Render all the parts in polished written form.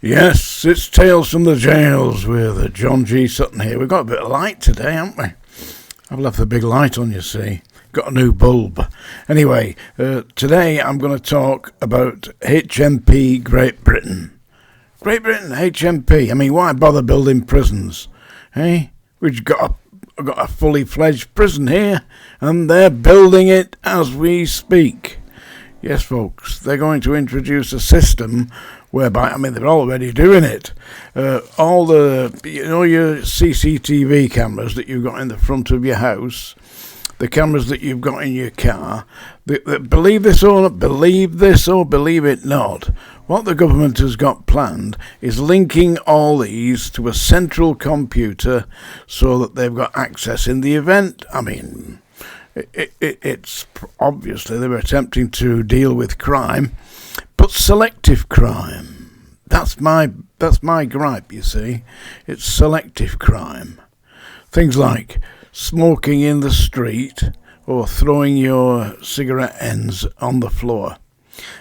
Yes, it's Tales from the Jails with John G. Sutton here. We've got a bit of light today, haven't we? I've left the big light on, you see. Got a new bulb. Anyway, today I'm going to talk about HMP Great Britain. Great Britain, HMP. I mean, why bother building prisons? Hey, we've got a fully fledged prison here, and they're building it as we speak. Yes, folks, they're going to introduce a system whereby, I mean, they're already doing it. All the, your CCTV cameras that you've got in the front of your house, the cameras that you've got in your car, believe this or believe it not, what the government has got planned is linking all these to a central computer so that they've got access in the event. I mean, it's obviously they were attempting to deal with crime, but selective crime. That's my gripe, you see. It's selective crime. Things like smoking in the street or throwing your cigarette ends on the floor.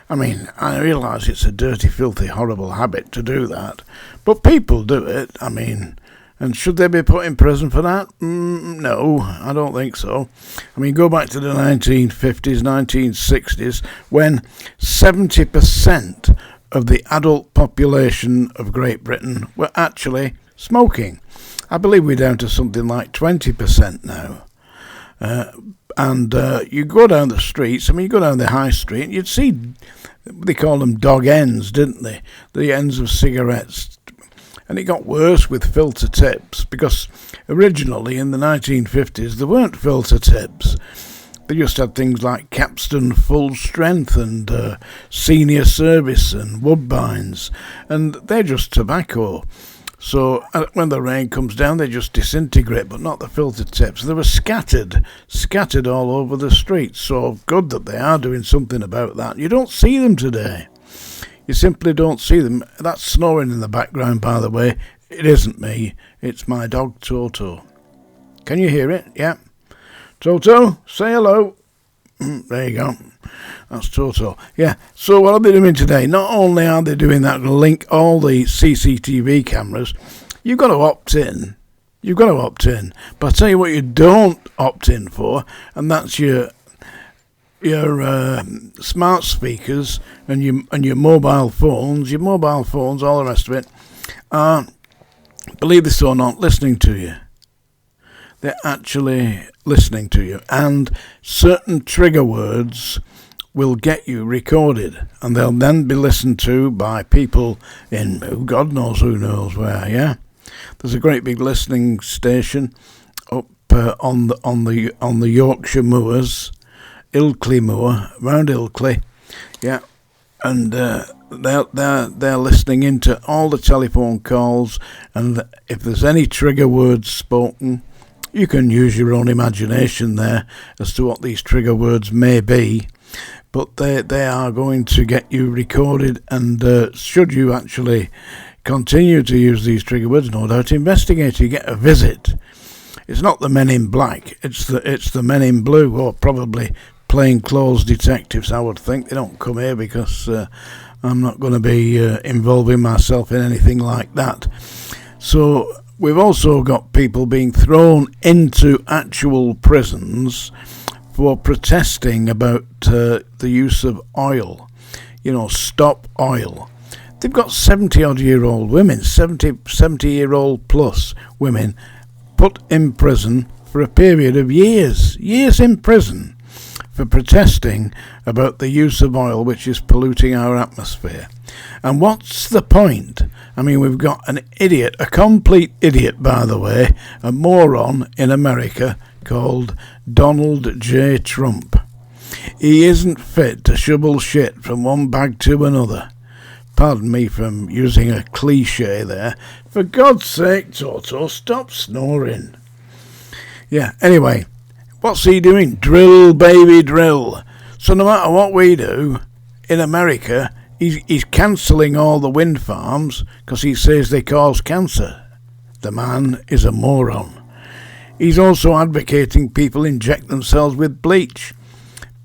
I mean, I realise it's a dirty, filthy, horrible habit to do that, but people do it. I mean, and should they be put in prison for that? No, I don't think so. I mean, go back to the 1950s, 1960s, when 70% of the adult population of Great Britain were actually smoking. I believe we're down to something like 20% now. And you go down the streets, I mean, you go down the high street, and you'd see, they called them dog ends, didn't they? The ends of cigarettes. And it got worse with filter tips, because originally in the 1950s there weren't filter tips. They just had things like Capstan Full Strength and Senior Service and Woodbines, and they're just tobacco. So when the rain comes down, they just disintegrate, but not the filter tips. They were scattered all over the streets. So good that they are doing something about that. You don't see them today. You simply don't see them. That's snoring in the background, by the way. It isn't me. It's my dog, Toto. Can you hear it? Yeah. Toto, say hello. There you go. That's Toto. Yeah. So what are they doing today? Not only are they doing that to link all the CCTV cameras, you've got to opt in. But I'll tell you what you don't opt in for, and that's your smart speakers and your mobile phones, all the rest of it, are, believe this or not, listening to you. They're actually listening to you, and certain trigger words will get you recorded, and they'll then be listened to by people in God knows who knows where. Yeah, there's a great big listening station up on the Yorkshire moors. Ilkley Moor, round Ilkley, yeah, and they're listening into all the telephone calls, and if there's any trigger words spoken, you can use your own imagination there as to what these trigger words may be, but they are going to get you recorded, and should you actually continue to use these trigger words, no doubt investigate, you get a visit. It's not the men in black, it's the men in blue, or probably plainclothes detectives, I would think. They don't come here because I'm not going to be involving myself in anything like that. So we've also got people being thrown into actual prisons for protesting about the use of oil. Stop oil. They've got 70-odd-year-old women, 70-year-old plus women, put in prison for a period of years in prison, for protesting about the use of oil, which is polluting our atmosphere. And what's the point? I mean, we've got an idiot, a complete idiot, by the way, a moron in America called Donald J. Trump. He isn't fit to shovel shit from one bag to another. Pardon me from using a cliche there. For God's sake, Toto, stop snoring. Yeah, anyway. What's he doing? Drill, baby, drill. So no matter what we do, in America, he's cancelling all the wind farms because he says they cause cancer. The man is a moron. He's also advocating people inject themselves with bleach.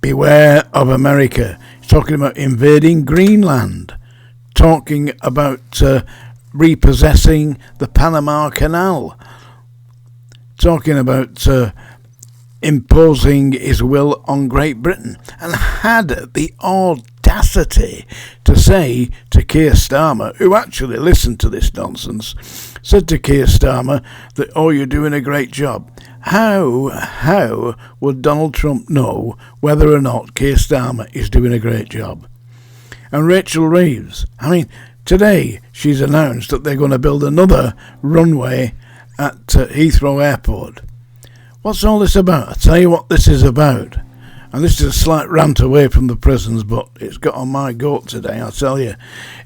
Beware of America. He's talking about invading Greenland. talking about repossessing the Panama Canal, talking about imposing his will on Great Britain, and had the audacity to say to Keir Starmer, who actually listened to this nonsense, said to Keir Starmer that, oh, you're doing a great job. How would Donald Trump know whether or not Keir Starmer is doing a great job? And Rachel Reeves, I mean, today she's announced that they're going to build another runway at Heathrow Airport. What's all this about? I'll tell you what this is about. And this is a slight rant away from the prisons, but it's got on my goat today, I'll tell you.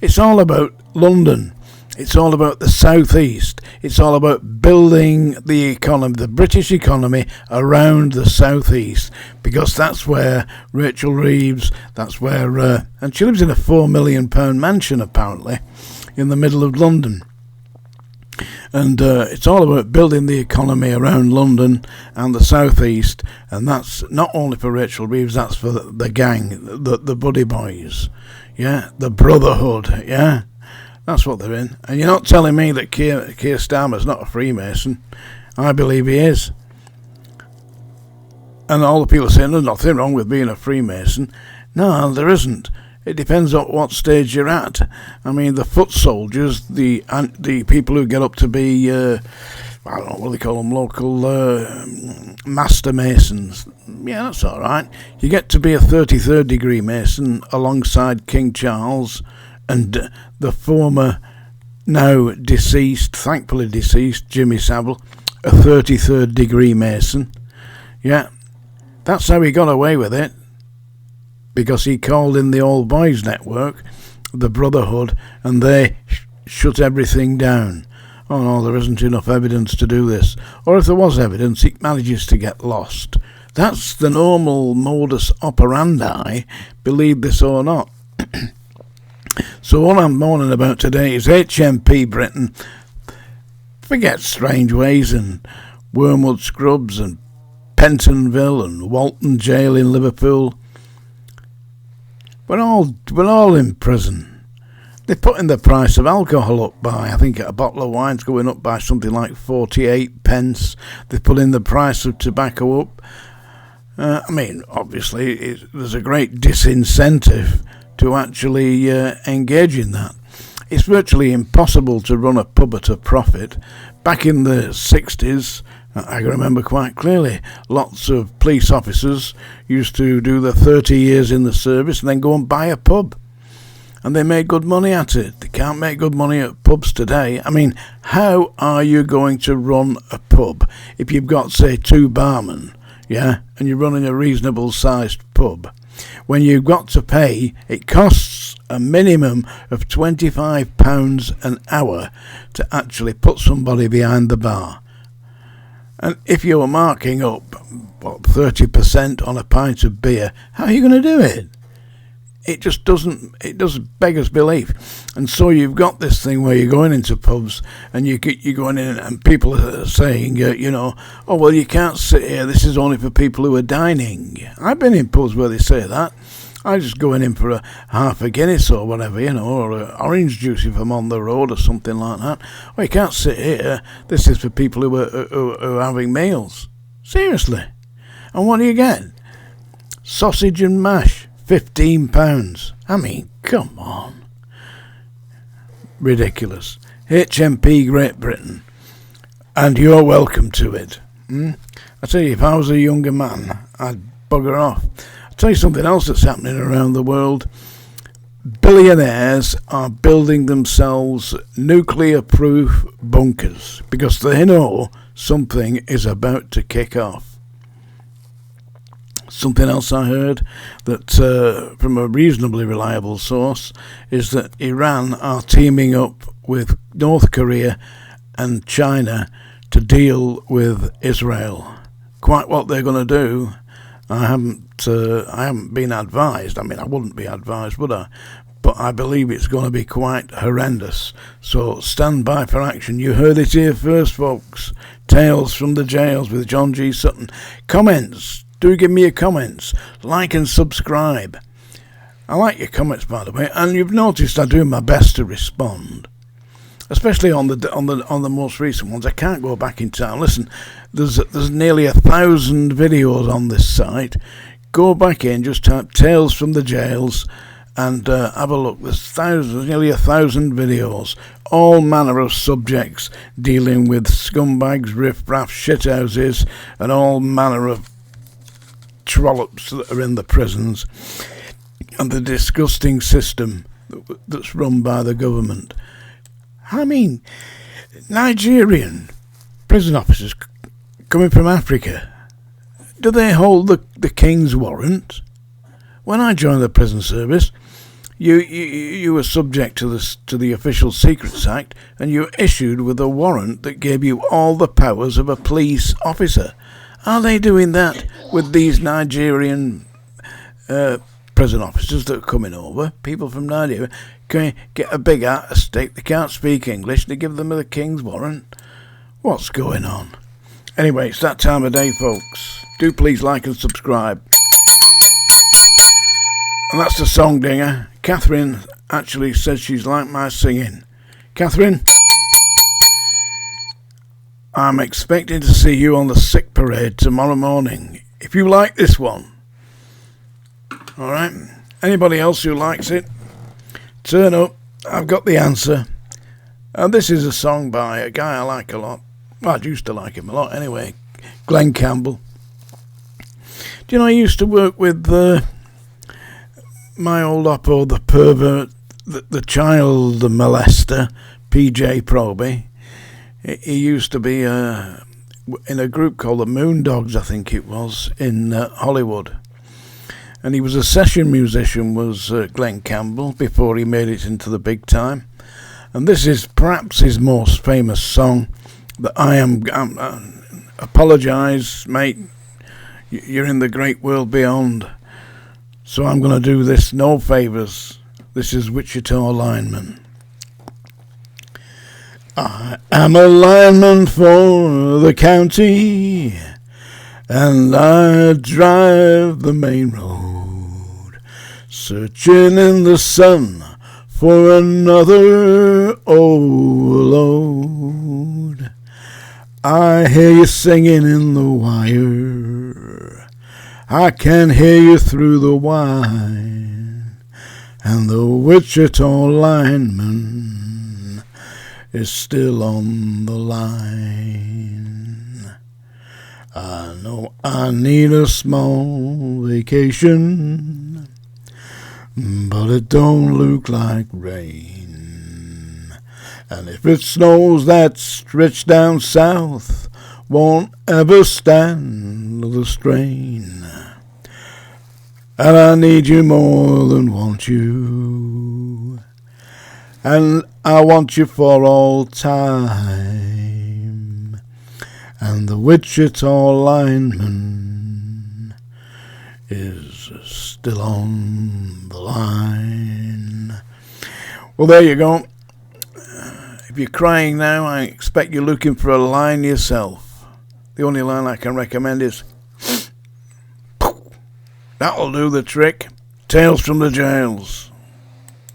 It's all about London. It's all about the southeast. It's all about building the economy, the British economy, around the southeast, because that's where Rachel Reeves, that's where, and she lives in a £4 million mansion apparently, in the middle of London. And it's all about building the economy around London and the southeast, and that's not only for Rachel Reeves, that's for the gang, the Buddy Boys, yeah, the Brotherhood, yeah, that's what they're in. And you're not telling me that Keir Starmer's not a Freemason. I believe he is. And all the people are saying there's nothing wrong with being a Freemason. No, there isn't. It depends on what stage you're at. I mean, the foot soldiers, the people who get up to be, I don't know what they call them, local master masons. Yeah, that's all right. You get to be a 33rd degree mason alongside King Charles and the former, now deceased, thankfully deceased, Jimmy Savile, a 33rd degree mason. Yeah, that's how he got away with it. Because he called in the Old Boys Network, the Brotherhood, and they shut everything down. Oh no, there isn't enough evidence to do this. Or if there was evidence, it manages to get lost. That's the normal modus operandi, believe this or not. So what I'm moaning about today is HMP Britain. Forget Strangeways and Wormwood Scrubs and Pentonville and Walton Jail in Liverpool. We're all in prison. They're putting the price of alcohol up by, I think a bottle of wine's going up by something like 48 pence. They're putting the price of tobacco up. I mean, obviously, there's a great disincentive to actually engage in that. It's virtually impossible to run a pub at a profit. Back in the 60s, I can remember quite clearly, lots of police officers used to do their 30 years in the service and then go and buy a pub. And they made good money at it. They can't make good money at pubs today. I mean, how are you going to run a pub if you've got, say, 2 barmen, yeah, and you're running a reasonable sized pub? When you've got to pay, it costs a minimum of £25 an hour to actually put somebody behind the bar. And if you're marking up, 30% on a pint of beer, how are you going to do it? It just doesn't beggar's belief. And so you've got this thing where you're going into pubs and you're going in and people are saying, oh, well, you can't sit here. This is only for people who are dining. I've been in pubs where they say that. I just going in for a half a Guinness or whatever, or an orange juice if I'm on the road or something like that. Well, you can't sit here. This is for people who are having meals. Seriously. And what do you get? Sausage and mash, £15. I mean, come on. Ridiculous. HMP Great Britain. And you're welcome to it. I tell you, if I was a younger man, I'd bugger off. I'll tell you something else that's happening around the world. Billionaires are building themselves nuclear-proof bunkers because they know something is about to kick off. Something else I heard that from a reasonably reliable source is that Iran are teaming up with North Korea and China to deal with Israel. Quite what they're going to do, I haven't been advised. I mean, I wouldn't be advised, would I? But I believe it's going to be quite horrendous. So stand by for action. You heard it here first, folks. Tales from the Jails with John G. Sutton. Comments. Do give me your comments. Like and subscribe. I like your comments, by the way, and you've noticed I do my best to respond, especially on the most recent ones. I can't go back in time. Listen, there's nearly 1,000 videos on this site. Go back in, just type "Tales from the Jails" and have a look. There's nearly 1,000 videos, all manner of subjects dealing with scumbags, riff-raff, shithouses, and all manner of trollops that are in the prisons, and the disgusting system that's run by the government. I mean, Nigerian prison officers coming from Africa, do they hold the King's warrant? When I joined the prison service, you were subject to the Official Secrets Act, and you were issued with a warrant that gave you all the powers of a police officer. Are they doing that with these Nigerian prison officers that are coming over? People from Nigeria can get a big heart of steak. They can't speak English. They give them the King's warrant. What's going on? Anyway, it's that time of day, folks. Do please like and subscribe. And that's the song dinger. Catherine actually says she's like my singing. Catherine, I'm expecting to see you on the sick parade tomorrow morning. If you like this one, alright? Anybody else who likes it, turn up. I've got the answer. And this is a song by a guy I like a lot. Well, I used to like him a lot anyway. Glenn Campbell. Do you know I used to work with my old oppo, the pervert, the child molester, PJ Proby. He used to be in a group called the Moondogs, I think it was, in Hollywood. And he was a session musician, was Glenn Campbell, before he made it into the big time. And this is perhaps his most famous song. That I'm apologise, mate. You're in the great world beyond. So I'm going to do this, no favours. This is Wichita Lineman. I am a lineman for the county, and I drive the main road, searching in the sun for another overload. I hear you singing in the wire, I can hear you through the wine, and the Wichita lineman is still on the line. I know I need a small vacation, but it don't look like rain. And if it snows, that stretch down south won't ever stand the strain. And I need you more than want you, and I want you for all time. And the Wichita lineman is still on the line. Well, there you go. If you're crying now, I expect you're looking for a line yourself. The only line I can recommend is that'll do the trick. Tales from the Jails.